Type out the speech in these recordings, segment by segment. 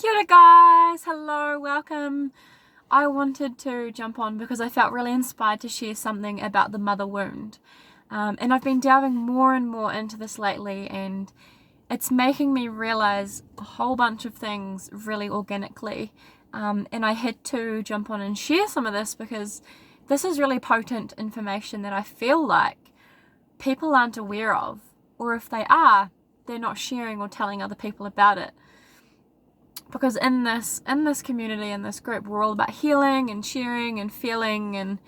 Kia ora guys, hello, welcome. I wanted to jump on because I felt really inspired to share something about the mother wound. And I've been delving more and more into this lately, and it's making me realize a whole bunch of things really organically. And I had to jump on and share some of this because this is really potent information that I feel like people aren't aware of, or if they are, they're not sharing or telling other people about it. Because in this community, in this group, we're all about healing and sharing and feeling and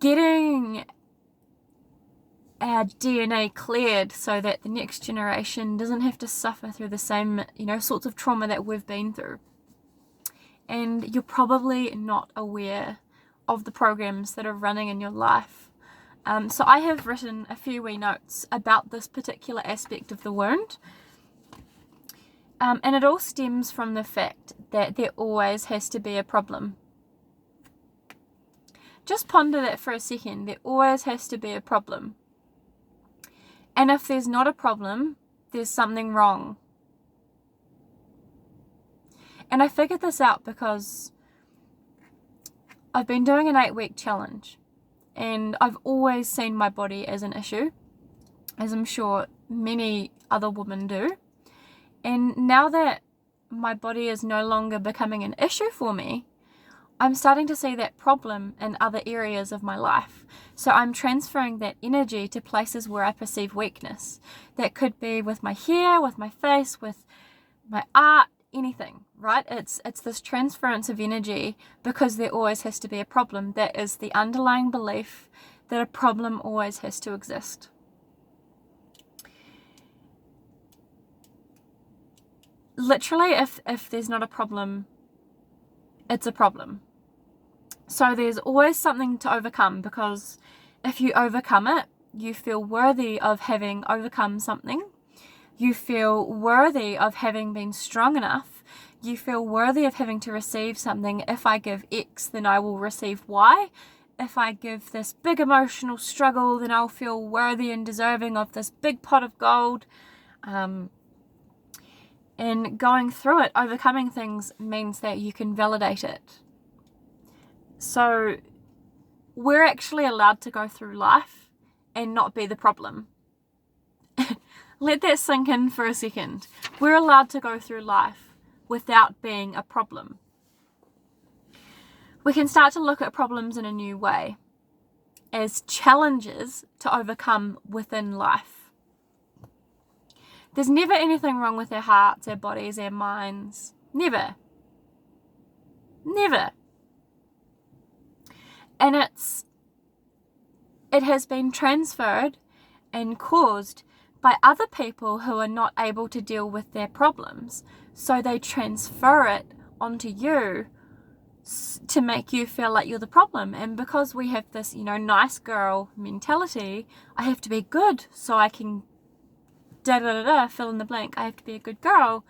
getting our DNA cleared so that the next generation doesn't have to suffer through the same, sorts of trauma that we've been through. And you're probably not aware of the programs that are running in your life. So I have written a few wee notes about this particular aspect of the wound. And it all stems from the fact that there always has to be a problem. Just ponder that for a second. There always has to be a problem. And if there's not a problem, there's something wrong. And I figured this out because I've been doing an 8-week challenge. And I've always seen my body as an issue, as I'm sure many other women do. And now that my body is no longer becoming an issue for me, I'm starting to see that problem in other areas of my life. So I'm transferring that energy to places where I perceive weakness. That could be with my hair, with my face, with my art, anything, right? It's this transference of energy because there always has to be a problem. That is the underlying belief that a problem always has to exist. Literally, if there's not a problem, it's a problem. So there's always something to overcome, because if you overcome it, you feel worthy of having overcome something. You feel worthy of having been strong enough. You feel worthy of having to receive something. If I give X, then I will receive Y. If I give this big emotional struggle, then I'll feel worthy and deserving of this big pot of gold. And going through it, overcoming things, means that you can validate it. So we're actually allowed to go through life and not be the problem. Let that sink in for a second. We're allowed to go through life without being a problem. We can start to look at problems in a new way, as challenges to overcome within life. There's never anything wrong with our hearts, our bodies, our minds. Never. Never. And it has been transferred and caused by other people who are not able to deal with their problems. So they transfer it onto you to make you feel like you're the problem. And because we have this, nice girl mentality, I have to be good so I can fill in the blank, I have to be a good girl,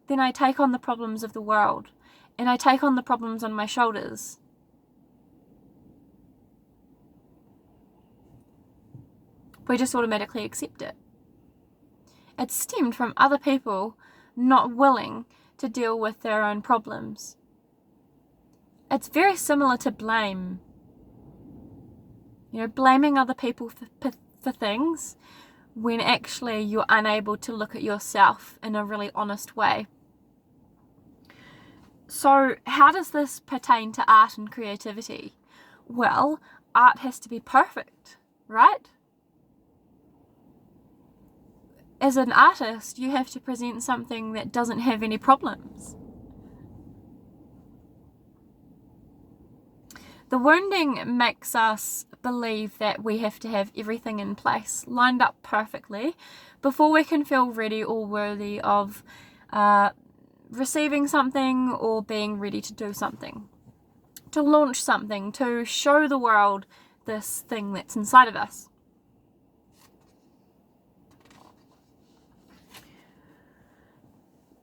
then I take on the problems of the world, and I take on the problems on my shoulders. We just automatically accept it. It stemmed from other people not willing to deal with their own problems. It's very similar to blame. Blaming other people for things when actually you're unable to look at yourself in a really honest way. So how does this pertain to art and creativity? Well, art has to be perfect, right? As an artist, you have to present something that doesn't have any problems. The wounding makes us believe that we have to have everything in place, lined up perfectly, before we can feel ready or worthy of receiving something or being ready to do something, to launch something, to show the world this thing that's inside of us.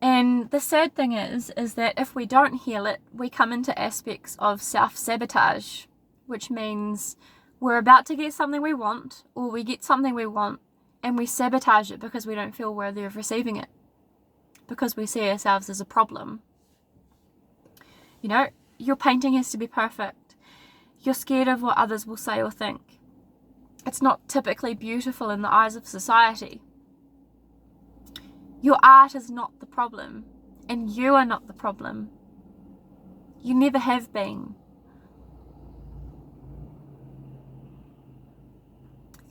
And the sad thing is that if we don't heal it, we come into aspects of self-sabotage, which means we're about to get something we want, or we get something we want, and we sabotage it because we don't feel worthy of receiving it. because we see ourselves as a problem. You know, your painting has to be perfect. You're scared of what others will say or think. It's not typically beautiful in the eyes of society. Your art is not the problem, and you are not the problem. You never have been.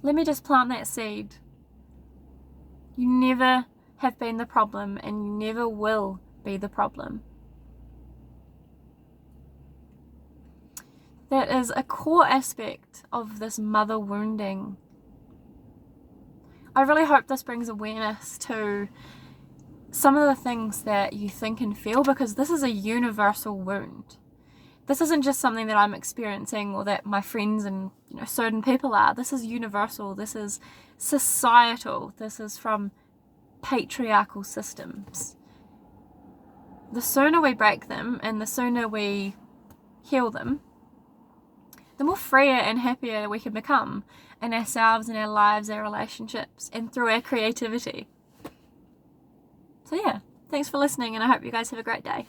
Let me just plant that seed. You never have been the problem, and you never will be the problem. That is a core aspect of this mother wounding. I really hope this brings awareness to some of the things that you think and feel, because this is a universal wound. This isn't just something that I'm experiencing or that my friends and certain people are. This is universal. This is societal. This is from patriarchal systems. The sooner we break them and the sooner we heal them, the more freer and happier we can become in ourselves and our lives, our relationships, and through our creativity. So yeah, thanks for listening, and I hope you guys have a great day.